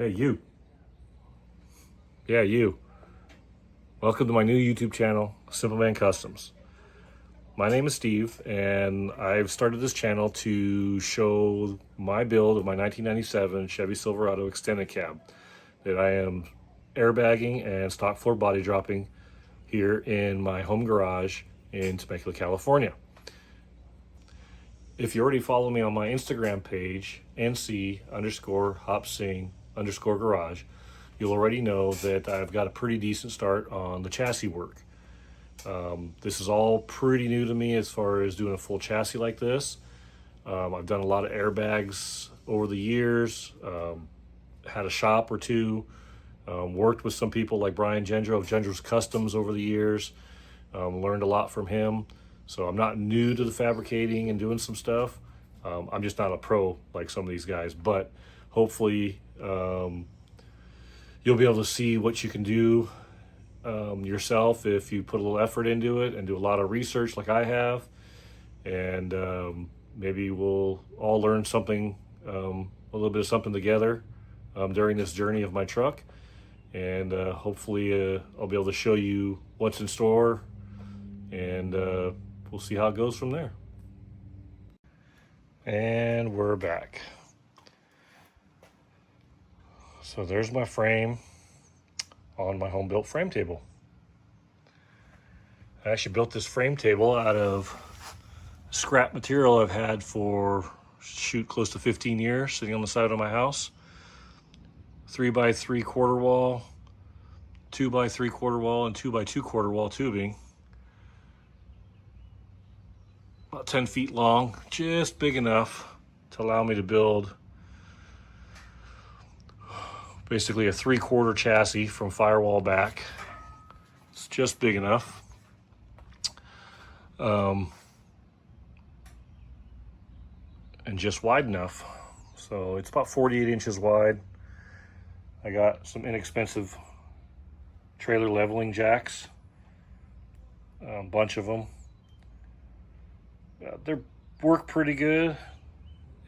Hey, you. Yeah, you. Welcome to my new YouTube channel, Simple Man Customs. My name is Steve, and I've started this channel to show my build of my 1997 Chevy Silverado extended cab that I am airbagging and stock floor body dropping here in my home garage in Temecula, California. If you already follow me on my Instagram page, NC_HopSing_garage, you'll already know that I've got a pretty decent start on the chassis work. This is all pretty new to me as far as doing a full chassis like this. I've done a lot of airbags over the years, had a shop or two, worked with some people like Brian Gendro of Gendro's Customs over the years, learned a lot from him. So I'm not new to the fabricating and doing some stuff. I'm just not a pro like some of these guys, but hopefully you'll be able to see what you can do yourself if you put a little effort into it and do a lot of research like I have. And maybe we'll all learn something, a little bit of something together during this journey of my truck. And hopefully I'll be able to show you what's in store, and we'll see how it goes from there. And we're back. So there's my frame on my home built frame table. I actually built this frame table out of scrap material I've had for close to 15 years, sitting on the side of my house. 3x3 quarter wall, 2x3 quarter wall, and 2x2 quarter wall tubing. About 10 feet long, just big enough to allow me to build basically a 3/4 chassis from firewall back. It's just big enough. And just wide enough. So it's about 48 inches wide. I got some inexpensive trailer leveling jacks, a bunch of them. They work pretty good.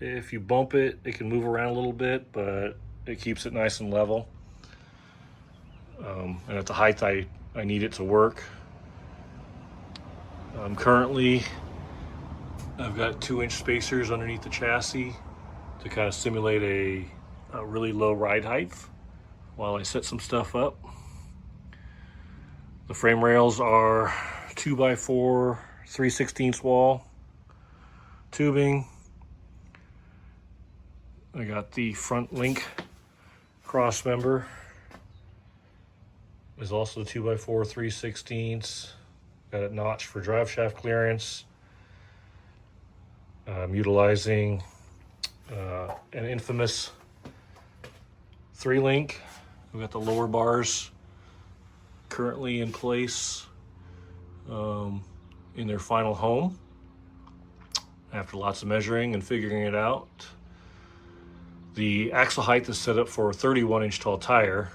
If you bump it, it can move around a little bit, but it keeps it nice and level. And at the height I need it to work. Currently, I've got 2-inch spacers underneath the chassis to kind of simulate a really low ride height while I set some stuff up. The frame rails are 2x4 3/16 wall tubing. I got the front link cross member. There's also 2x4 3/16. Got it notched for drive shaft clearance. I'm utilizing an infamous 3-link. We've got the lower bars currently in place in their final home after lots of measuring and figuring it out. The axle height is set up for a 31-inch tall tire.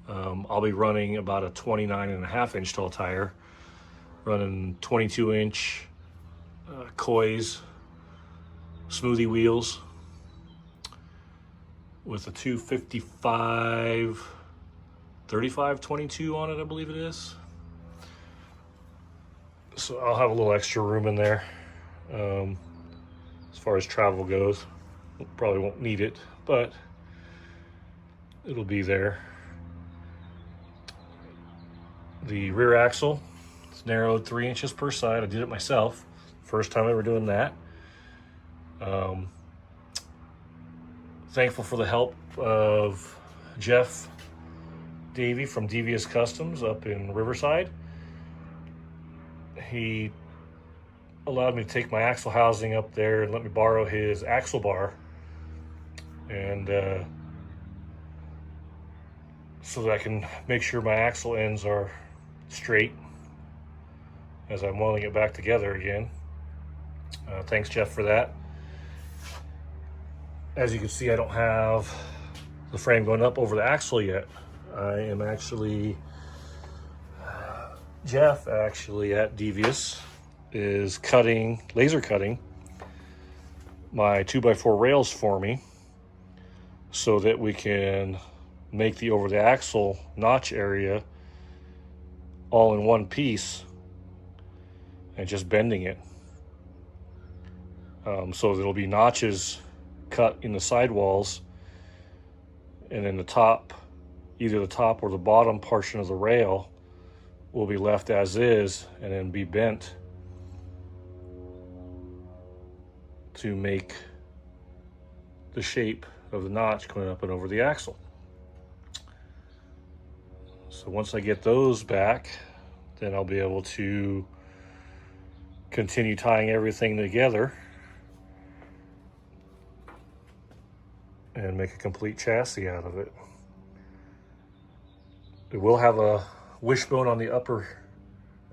I'll be running about a 29.5-inch tall tire, running 22-inch Coys smoothie wheels with a 255 35/22 on it, I believe it is. So I'll have a little extra room in there as far as travel goes. Probably won't need it, but it'll be there. The rear axle, it's narrowed 3 inches per side. I did it myself. First time ever doing that. Thankful for the help of Jeff Davey from Devious Customs up in Riverside. He allowed me to take my axle housing up there and let me borrow his axle bar, and so that I can make sure my axle ends are straight as I'm welding it back together again. Thanks, Jeff, for that. As you can see, I don't have the frame going up over the axle yet. I am actually, Jeff actually at Devious is laser cutting my 2x4 rails for me so that we can make the over the axle notch area all in one piece and just bending it. So there'll be notches cut in the sidewalls, and then the top, either the top or the bottom portion of the rail will be left as is and then be bent to make the shape of the notch going up and over the axle. So once I get those back, then I'll be able to continue tying everything together and make a complete chassis out of it. It will have a wishbone on the upper,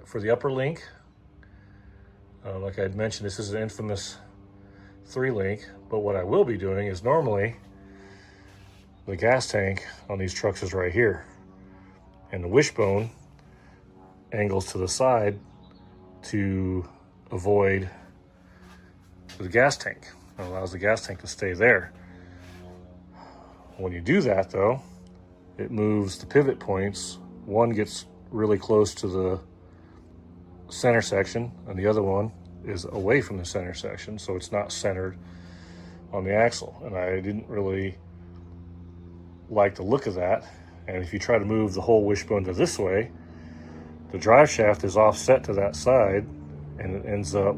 for the upper link. Like I had mentioned, this is an infamous 3-link, but what I will be doing is normally the gas tank on these trucks is right here, and the wishbone angles to the side to avoid the gas tank. It allows the gas tank to stay there. When you do that though, it moves the pivot points. One gets really close to the center section and the other one is away from the center section, so it's not centered on the axle. And I didn't really like the look of that. And if you try to move the whole wishbone to this way, the drive shaft is offset to that side, and it ends up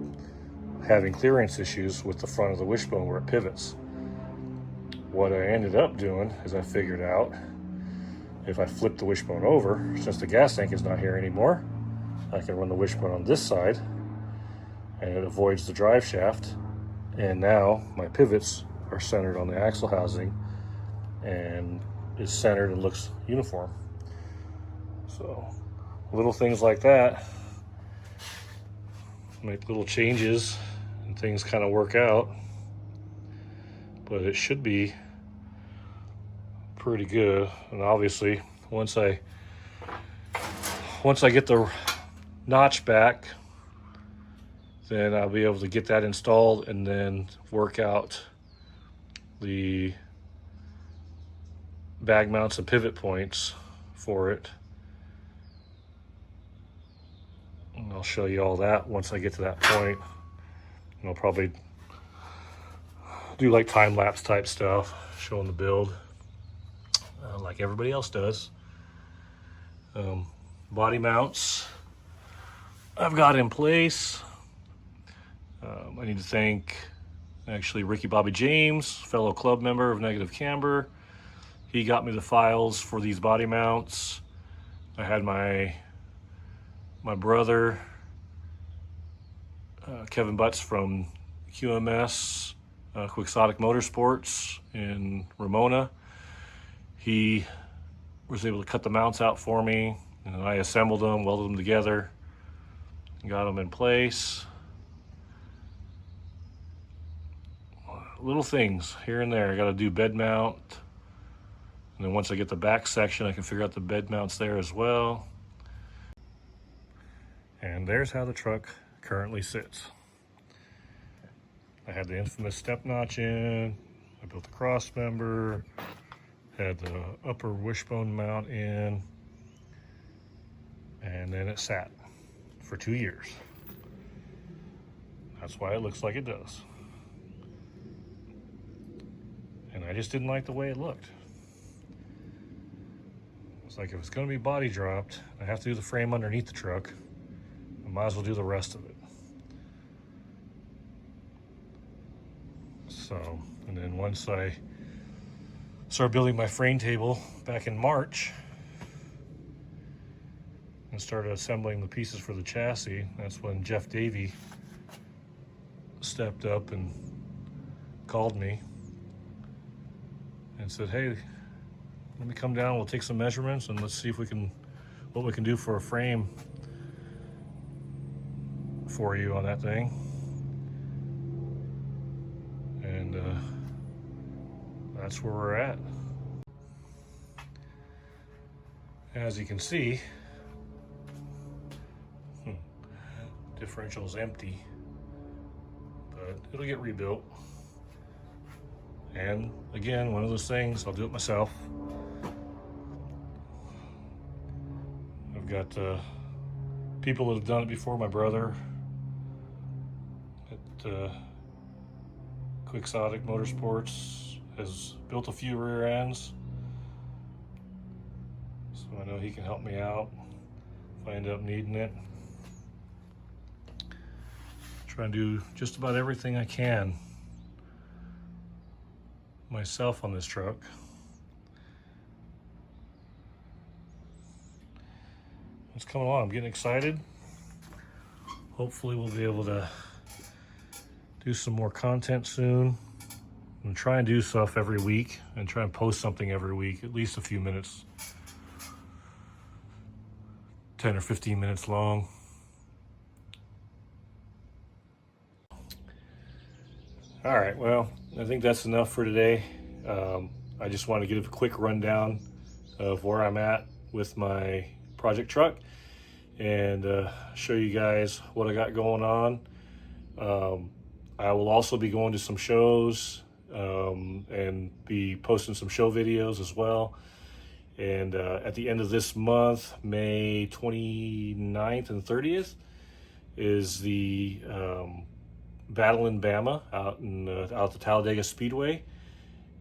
having clearance issues with the front of the wishbone where it pivots. What I ended up doing is I figured out if I flip the wishbone over, since the gas tank is not here anymore, I can run the wishbone on this side and it avoids the drive shaft. And now my pivots are centered on the axle housing and is centered and looks uniform. So little things like that make little changes and things kind of work out, but it should be pretty good. And obviously once I get the notch back, then I'll be able to get that installed and then work out the bag mounts and pivot points for it. And I'll show you all that once I get to that point. And I'll probably do like time-lapse type stuff, showing the build like everybody else does. Body mounts I've got in place. I need to thank actually Ricky Bobby James, fellow club member of Negative Camber. He got me the files for these body mounts. I had my brother, Kevin Butts from QMS, Quixotic Motorsports in Ramona. He was able to cut the mounts out for me, and I assembled them, welded them together, and got them in place. Little things here and there. I got to do bed mount, and then once I get the back section, I can figure out the bed mounts there as well. And there's how the truck currently sits. I had the infamous step notch in, I built the cross member, had the upper wishbone mount in, and then it sat for 2 years. That's why it looks like it does. And I just didn't like the way it looked. It's like if it's going to be body dropped, I have to do the frame underneath the truck. I might as well do the rest of it. So, and then once I started building my frame table back in March and started assembling the pieces for the chassis, that's when Jeff Davey stepped up and called me and said, hey, let me come down, we'll take some measurements and let's see if what we can do for a frame for you on that thing. And that's where we're at. As you can see, differential is empty, but it'll get rebuilt. And again, one of those things, I'll do it myself. I've got people that have done it before. My brother at Quixotic Motorsports has built a few rear ends, so I know he can help me out if I end up needing it. Try and do just about everything I can myself on this truck. It's coming along. I'm getting excited. Hopefully we'll be able to do some more content soon. And try and do stuff every week and try and post something every week, at least a few minutes, 10 or 15 minutes long. All right, well, I think that's enough for today. I just want to give a quick rundown of where I'm at with my project truck and show you guys what I got going on. I will also be going to some shows and be posting some show videos as well. And at the end of this month, May 29th and 30th, is the Battle in Bama out at the Talladega Speedway,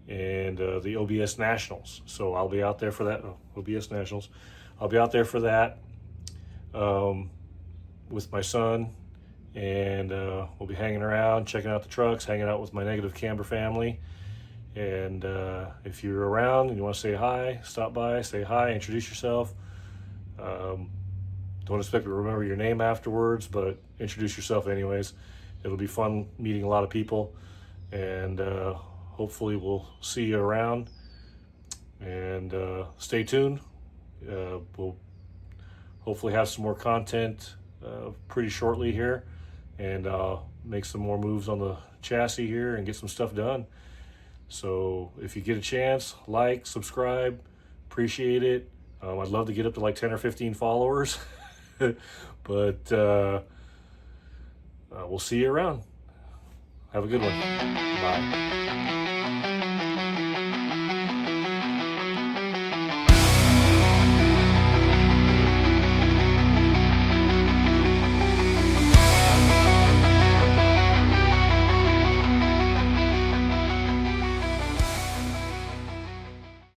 and the OBS Nationals. So I'll be out there for that. OBS Nationals. I'll be out there for that with my son, and we'll be hanging around, checking out the trucks, hanging out with my Negative Camber family. And if you're around and you want to say hi, stop by, say hi, introduce yourself. Don't expect to remember your name afterwards, but introduce yourself anyways. It'll be fun meeting a lot of people, and hopefully we'll see you around. And stay tuned. We'll hopefully have some more content pretty shortly here, and make some more moves on the chassis here and get some stuff done. So if you get a chance, like, subscribe, appreciate it. I'd love to get up to like 10 or 15 followers, but we'll see you around. Have a good one. Bye.